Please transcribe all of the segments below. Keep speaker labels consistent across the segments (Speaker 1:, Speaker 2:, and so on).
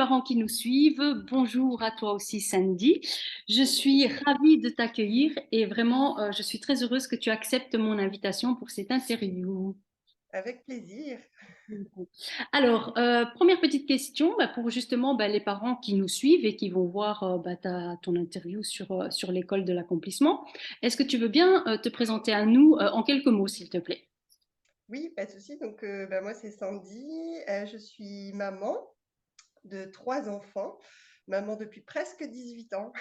Speaker 1: parents qui nous suivent. Bonjour à toi aussi, Sandy. Je suis ravie de t'accueillir et vraiment, je suis très heureuse que tu acceptes mon invitation pour cette interview.
Speaker 2: Avec plaisir.
Speaker 1: Alors, première petite question pour justement les parents qui nous suivent et qui vont voir ton interview sur l'école de l'accomplissement. Est-ce que tu veux bien te présenter à nous en quelques mots, s'il te plaît?
Speaker 2: Oui, pas de souci. Donc, moi, c'est Sandy. Je suis maman de 3 enfants, maman depuis presque 18 ans.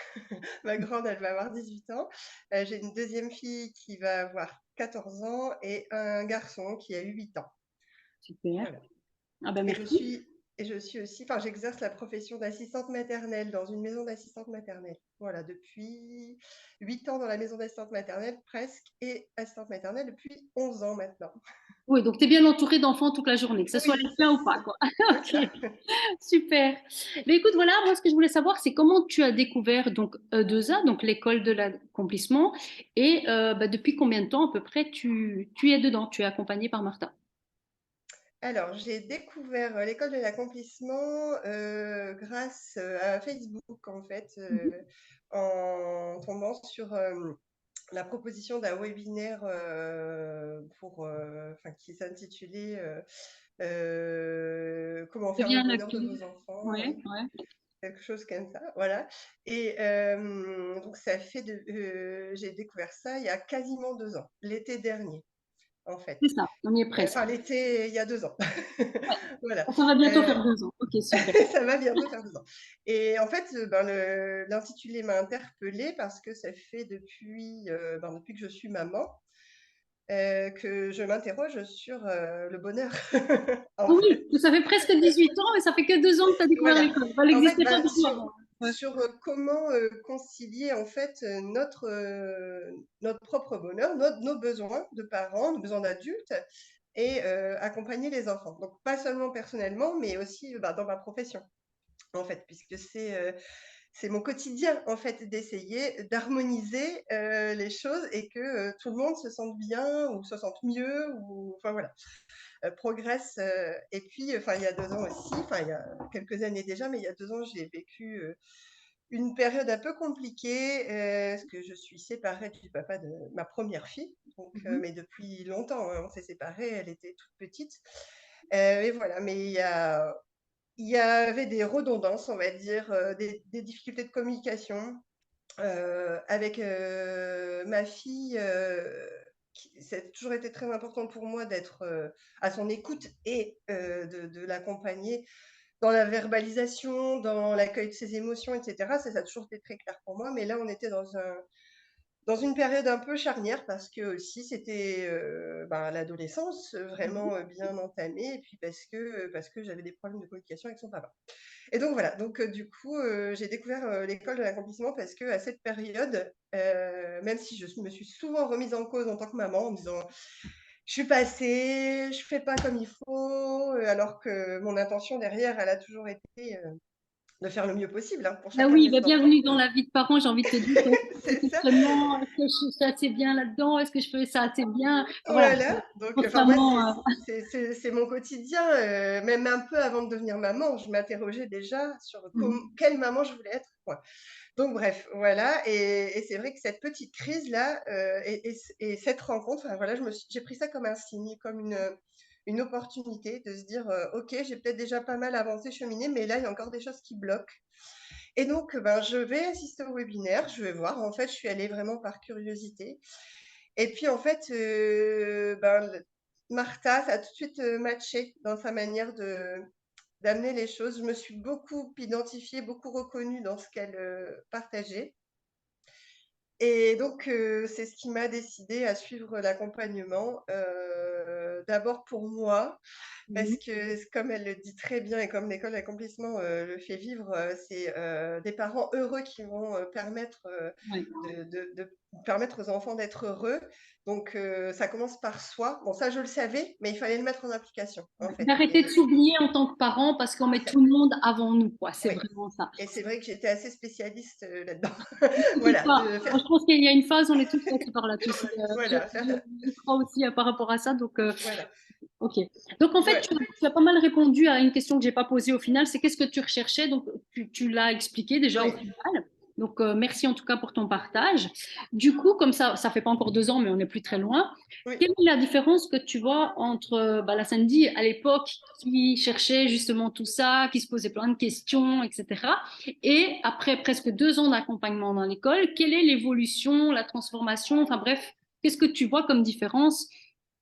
Speaker 2: Ma grande, elle va avoir 18 ans. J'ai une deuxième fille qui va avoir 14 ans et un garçon qui a eu 8 ans.
Speaker 1: Super.
Speaker 2: Voilà.
Speaker 1: Ah ben
Speaker 2: Et je
Speaker 1: merci.
Speaker 2: suis et je suis aussi enfin, j'exerce la profession d'assistante maternelle dans une maison d'assistante maternelle. Voilà, depuis 8 ans dans la maison d'assistante maternelle presque et assistante maternelle depuis 11 ans maintenant.
Speaker 1: Oui, donc tu es bien entourée d'enfants toute la journée, que ce soit
Speaker 2: Oui,
Speaker 1: les tiens ou pas, quoi.
Speaker 2: c'est
Speaker 1: Ok,
Speaker 2: ça.
Speaker 1: super. Mais écoute, voilà, moi ce que je voulais savoir, c'est comment tu as découvert donc E2A, donc l'école de l'accomplissement, et depuis combien de temps à peu près tu es dedans, tu es accompagnée par Martha.
Speaker 2: Alors, j'ai découvert, l'école de l'accomplissement, grâce, à Facebook, en fait,
Speaker 1: Mhm.
Speaker 2: en tombant sur, la proposition d'un webinaire, enfin, qui s'intitulait, «Comment faire le
Speaker 1: Deviens
Speaker 2: bonheur de
Speaker 1: l'accueil.
Speaker 2: vos enfants»,
Speaker 1: Ouais,
Speaker 2: oui,
Speaker 1: ouais.
Speaker 2: quelque chose comme ça, voilà. Et donc ça fait j'ai découvert ça il y a quasiment 2 ans, l'été dernier, en fait.
Speaker 1: C'est ça, on y est presque.
Speaker 2: Enfin, l'été, il y a 2 ans.
Speaker 1: Ouais.
Speaker 2: Voilà,
Speaker 1: Ça va bientôt
Speaker 2: heu,
Speaker 1: faire 2 ans. Ok, super.
Speaker 2: ça va bientôt faire 2 ans. Et en fait, l'intitulé m'a interpellée parce que ça fait depuis que je suis maman, que je m'interroge sur, le bonheur,
Speaker 1: Ah
Speaker 2: en
Speaker 1: oui,
Speaker 2: fait.
Speaker 1: ça fait presque 18 ans et ça fait que 2 ans que tu as découvert
Speaker 2: Voilà.
Speaker 1: l'école. Elle
Speaker 2: En fait,
Speaker 1: n'existait pas du tout avant. Ouais.
Speaker 2: sur, comment, concilier en fait, notre propre bonheur, nos besoins de parents, nos besoins d'adultes et accompagner les enfants. Donc pas seulement personnellement, mais aussi, dans ma profession, en fait, puisque c'est mon quotidien, en fait, d'essayer d'harmoniser, les choses et que, tout le monde se sente bien ou se sente mieux ou enfin voilà. Progresse. Et puis, enfin, il y a 2 ans aussi, enfin, il y a quelques années déjà, mais il y a 2 ans, j'ai vécu, une période un peu compliquée, parce que je suis séparée du papa de ma première fille, donc
Speaker 1: Mhm.
Speaker 2: mais depuis longtemps, hein, on s'est séparés, elle était toute petite. Et voilà, mais il y avait des redondances, on va dire, des difficultés de communication. Avec, ma fille, ça a toujours été très important pour moi d'être, à son écoute et de l'accompagner dans la verbalisation, dans l'accueil de ses émotions et cetera. Ça a toujours été très clair pour moi, mais là, on était dans une période un peu charnière parce que aussi c'était, l'adolescence,
Speaker 1: Mhm.
Speaker 2: vraiment, bien entamée et puis parce que j'avais des problèmes de communication avec son papa. Et donc voilà, donc du coup, j'ai découvert, l'école de l'accomplissement parce qu'à cette période, même si je me suis souvent remise en cause en tant que maman en me disant: «Je suis pas assez, je fais pas comme il faut», alors que mon intention derrière, elle a toujours été, de faire le mieux possible, hein, pour
Speaker 1: Ah
Speaker 2: chacun de
Speaker 1: oui,
Speaker 2: mes enfants.
Speaker 1: bienvenue dans la vie de parent. J'ai envie de te dire que ce
Speaker 2: C'est ça.
Speaker 1: questionnement, est-ce que je suis assez bien là-dedans? Est-ce que je fais ça assez bien? Voilà,
Speaker 2: Voilà, donc enfin moi
Speaker 1: constamment.
Speaker 2: c'est mon quotidien, même un peu avant de devenir maman, je m'interrogeais déjà sur
Speaker 1: Mhm.
Speaker 2: quelle maman je voulais être, quoi. Donc bref, voilà. Et c'est vrai que cette petite crise-là, et cette rencontre, enfin voilà, j'ai pris ça comme un signe, comme une opportunité de se dire, «OK, j'ai peut-être déjà pas mal avancé, cheminé, mais là, il y a encore des choses qui bloquent». Et donc, je vais assister au webinaire, je vais voir. En fait, je suis allée vraiment par curiosité et puis en fait, le Martha, ça a tout de suite, matché dans sa manière d'amener les choses. Je me suis beaucoup identifiée, beaucoup reconnue dans ce qu'elle, partageait. Et donc, c'est ce qui m'a décidée à suivre l'accompagnement, d'abord pour moi, parce
Speaker 1: Mhm.
Speaker 2: que comme elle le dit très bien et comme l'école d'accomplissement, le fait vivre, c'est, des parents heureux qui vont, permettre,
Speaker 1: Ouais.
Speaker 2: de permettre aux enfants d'être heureux. Donc, ça commence par soi. Bon, ça je le savais, mais il fallait le mettre en application, en
Speaker 1: Ouais.
Speaker 2: fait.
Speaker 1: D'arrêter de s'oublier en tant que parent parce qu'on met
Speaker 2: C'est ça,
Speaker 1: tout le monde avant nous, quoi. C'est
Speaker 2: oui.
Speaker 1: vraiment ça.
Speaker 2: Et c'est vrai que j'étais assez spécialiste, là-dedans.
Speaker 1: T'inquiète
Speaker 2: Voilà,
Speaker 1: pas.
Speaker 2: de
Speaker 1: Moi,
Speaker 2: faire
Speaker 1: je pense qu'il y a une phase, on est tous passés par là, tu sais. Je,
Speaker 2: voilà,
Speaker 1: je, je crois aussi par rapport à ça. Donc,
Speaker 2: voilà.
Speaker 1: Ok. Donc, en fait,
Speaker 2: Ouais,
Speaker 1: tu as pas mal répondu à une question que j'ai pas posée au final, c'est qu'est-ce que tu recherchais? Donc, tu l'as expliqué déjà au
Speaker 2: oui,
Speaker 1: final. Donc, merci en tout cas pour ton partage. Du coup, comme ça fait pas encore 2 ans, mais on n'est plus très loin.
Speaker 2: oui.
Speaker 1: Quelle est la différence que tu vois entre la Sandy à l'époque qui cherchait justement tout ça, qui se posait plein de questions, etc. Et après presque 2 ans d'accompagnement dans l'école, quelle est l'évolution, la transformation, enfin bref, qu'est-ce que tu vois comme différence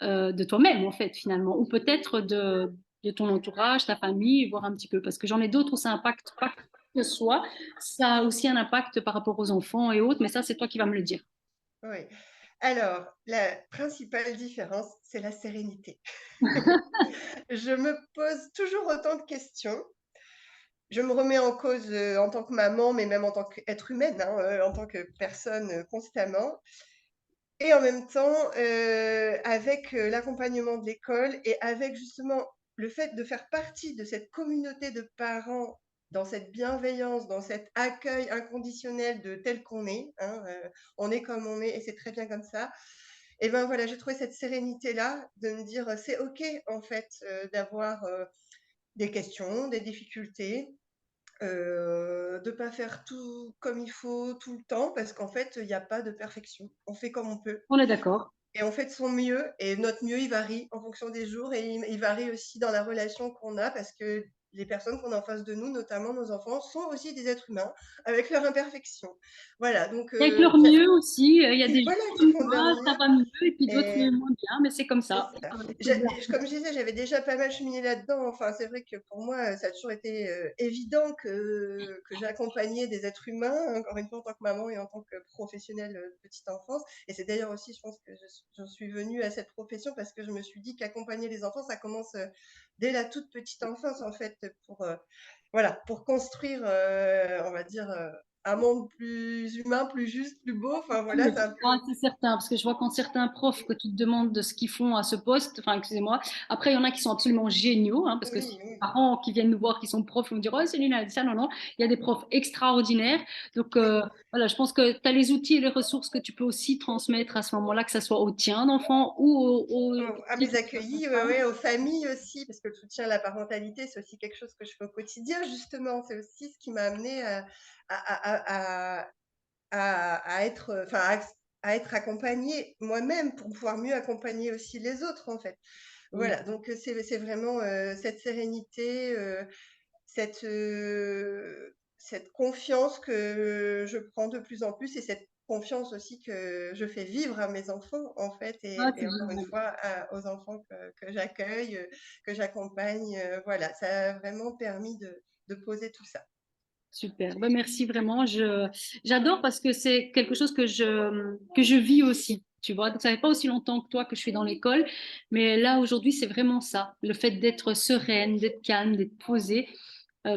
Speaker 1: de toi-même, en fait, finalement, ou peut-être de ton entourage, ta famille, voir un petit peu, parce que j'en ai d'autres où ça impacte pas que soi, ça a aussi un impact par rapport aux enfants et autres, mais ça, c'est toi qui vas me le dire.
Speaker 2: Oui. Alors, la principale différence, c'est la sérénité. Je me pose toujours autant de questions. Je me remets en cause en tant que maman, mais même en tant qu'être humaine, hein, en tant que personne constamment. Et en même temps, avec l'accompagnement de l'école et avec justement le fait de faire partie de cette communauté de parents dans cette bienveillance, dans cet accueil inconditionnel de tel qu'on est, hein, on est comme on est et c'est très bien comme ça. Et ben voilà, j'ai trouvé cette sérénité-là de me dire c'est OK en fait d'avoir des questions, des difficultés, de pas faire tout comme il faut tout le temps parce qu'en fait il n'y a pas de perfection. On fait comme on peut.
Speaker 1: On est d'accord.
Speaker 2: Et on fait de son mieux et notre mieux, il varie en fonction des jours et il varie aussi dans la relation qu'on a parce que les personnes qu'on a en face de nous, notamment nos enfants, sont aussi des êtres humains avec leurs imperfections. Voilà, donc
Speaker 1: Et avec leur mieux aussi, il y a des gens
Speaker 2: voilà, qui
Speaker 1: comme
Speaker 2: font de leur
Speaker 1: moi, ça
Speaker 2: mieux
Speaker 1: va mieux, et puis d'autres
Speaker 2: et
Speaker 1: moins bien, mais c'est comme
Speaker 2: c'est
Speaker 1: ça.
Speaker 2: ça. Comme je disais, j'avais déjà pas mal cheminé là-dedans. Enfin, c'est vrai que pour moi, ça a toujours été évident que j'accompagnais des êtres humains, encore une fois en tant que maman et en tant que professionnelle de petite enfance. Et c'est d'ailleurs aussi, je pense que j'en suis venue à cette profession parce que je me suis dit qu'accompagner les enfants, ça commence dès la toute petite enfance, en fait, pour, voilà, pour construire, on va dire, un monde plus humain, plus juste, plus beau. Enfin, voilà, c'est un
Speaker 1: Ah,
Speaker 2: peu.
Speaker 1: c'est certain, parce que je vois quand certains profs que tu te demandes de ce qu'ils font à ce poste, enfin, excusez-moi, après, il y en a qui sont absolument géniaux, hein, parce que si
Speaker 2: Oui,
Speaker 1: les
Speaker 2: oui,
Speaker 1: parents qui viennent nous voir, qui sont profs, vont me dire, oh, c'est nul, elle a dit ça, non, non, il y a des profs extraordinaires. Donc,
Speaker 2: oui.
Speaker 1: voilà, je pense que tu as les outils et les ressources que tu peux aussi transmettre à ce moment-là, que ce soit au tien d'enfant ou aux
Speaker 2: À
Speaker 1: petits
Speaker 2: mes
Speaker 1: qui sont
Speaker 2: accueillis, ouais, ouais, aux familles aussi, parce que le soutien à la parentalité, c'est aussi quelque chose que je fais au quotidien, justement. C'est aussi ce qui m'a amené à, à, à être, enfin, à être accompagnée moi-même pour pouvoir mieux accompagner aussi les autres, en fait.
Speaker 1: Oui.
Speaker 2: Voilà, donc c'est vraiment cette sérénité, cette, cette confiance que je prends de plus en plus et cette confiance aussi que je fais vivre à mes enfants, en fait,
Speaker 1: Ah,
Speaker 2: et
Speaker 1: c'est
Speaker 2: encore une
Speaker 1: génial.
Speaker 2: fois aux enfants que j'accueille, que j'accompagne. Voilà, ça a vraiment permis de poser tout ça.
Speaker 1: Super, ben, merci vraiment. J'adore parce que c'est quelque chose que je vis aussi. Tu vois, donc ça fait pas aussi longtemps que toi que je suis dans l'école, mais là aujourd'hui c'est vraiment ça, le fait d'être sereine, d'être calme, d'être posée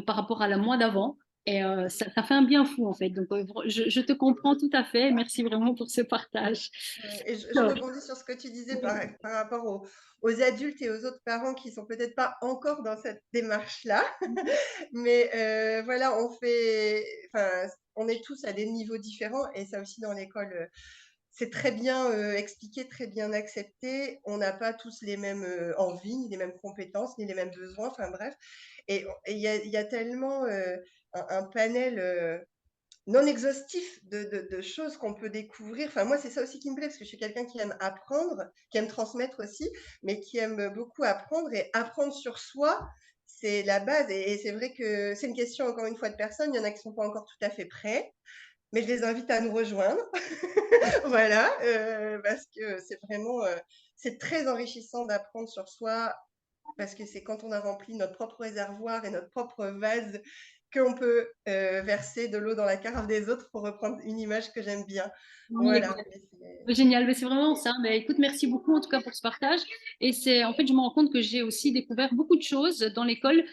Speaker 1: par rapport à la moi d'avant. Et ça fait un bien fou en fait. Donc je te comprends tout à fait. Merci vraiment pour ce partage.
Speaker 2: Ouais, et je
Speaker 1: Alors,
Speaker 2: rebondis sur ce que tu disais par rapport aux adultes et aux autres parents qui sont peut-être pas encore dans cette démarche-là. Mais voilà, enfin, on est tous à des niveaux différents et ça aussi dans l'école, c'est très bien expliqué, très bien accepté. On n'a pas tous les mêmes envies, ni les mêmes compétences, ni les mêmes besoins. Enfin bref, et il y a tellement un panel non exhaustif de choses qu'on peut découvrir. Enfin, moi, c'est ça aussi qui me plaît, parce que je suis quelqu'un qui aime apprendre, qui aime transmettre aussi, mais qui aime beaucoup apprendre. Et apprendre sur soi, c'est la base. Et c'est vrai que c'est une question, encore une fois, de personnes. Il y en a qui ne sont pas encore tout à fait prêts, mais je les invite à nous rejoindre. Voilà, parce que c'est vraiment, c'est très enrichissant d'apprendre sur soi, parce que c'est quand on a rempli notre propre réservoir et notre propre vase qu'on peut verser de l'eau dans la carafe des autres, pour reprendre une image que j'aime bien.
Speaker 1: oui,
Speaker 2: Voilà.
Speaker 1: exact. Génial, mais c'est vraiment ça. Mais écoute, merci beaucoup en tout cas pour ce partage. Et c'est en fait, je me rends compte que j'ai aussi découvert beaucoup de choses dans l'école.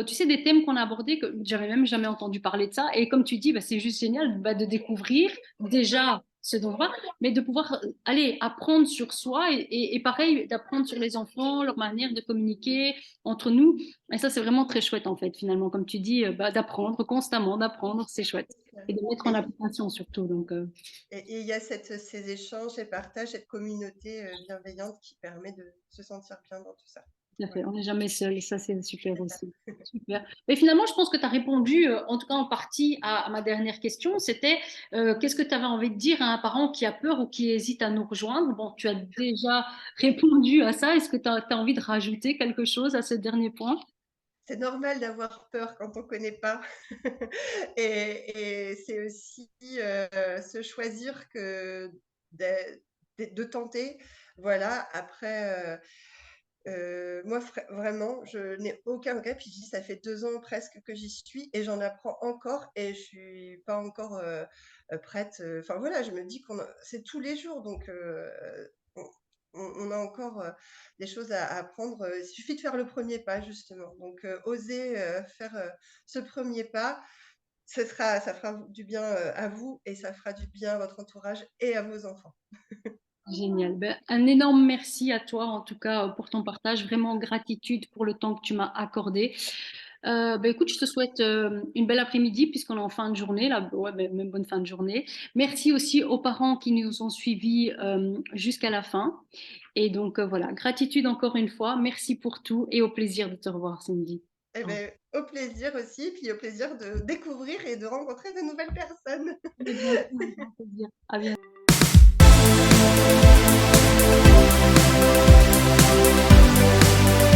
Speaker 1: Tu sais, des thèmes qu'on a abordés que j'avais même jamais entendu parler de ça. Et comme tu dis, bah, c'est juste génial bah, de découvrir déjà ce devoir, mais de pouvoir aller apprendre sur soi et pareil, d'apprendre sur les enfants, leur manière de communiquer entre nous. Et ça, c'est vraiment très chouette, en fait, finalement, comme tu dis, bah, d'apprendre constamment, d'apprendre, c'est chouette. Et de mettre en
Speaker 2: Et
Speaker 1: application surtout. Donc,
Speaker 2: et il y a ces échanges, ces partages, cette communauté bienveillante qui permet de se sentir bien dans tout ça.
Speaker 1: tout à fait,
Speaker 2: Voilà,
Speaker 1: on n'est jamais seul et ça, c'est super
Speaker 2: c'est ça.
Speaker 1: aussi. Super. Mais finalement, je pense que tu as répondu, en tout cas en partie, à ma dernière question. C'était qu'est-ce que tu avais envie de dire à un parent qui a peur ou qui hésite à nous rejoindre? Bon, tu as déjà répondu à ça. Est-ce que tu as envie de rajouter quelque chose à ce dernier point?
Speaker 2: C'est normal d'avoir peur quand on ne connaît pas. Et c'est aussi se choisir que de tenter. Voilà, après, moi, vraiment, je n'ai aucun regret. Puis je dis, ça fait 2 ans presque que j'y suis et j'en apprends encore et je suis pas encore prête. Enfin voilà, je me dis c'est tous les jours, donc on, on a encore des choses à apprendre. Il suffit de faire le premier pas, justement. Donc oser faire ce premier pas, ça fera du bien à vous et ça fera du bien à votre entourage et à vos enfants.
Speaker 1: Génial. Ben, un énorme merci à toi, en tout cas, pour ton partage. Vraiment gratitude pour le temps que tu m'as accordé. Ben, écoute, je te souhaite une belle après-midi puisqu'on est en fin de journée. Là, ouais, ben, même bonne fin de journée. Merci aussi aux parents qui nous ont suivis jusqu'à la fin. Et donc, voilà, gratitude encore une fois. Merci pour tout et au plaisir de te revoir, Cindy.
Speaker 2: Eh
Speaker 1: Au
Speaker 2: bien, au plaisir aussi, puis au plaisir de découvrir et de rencontrer de nouvelles personnes.
Speaker 1: revoir. Bien sûr, avec grand plaisir. À bientôt.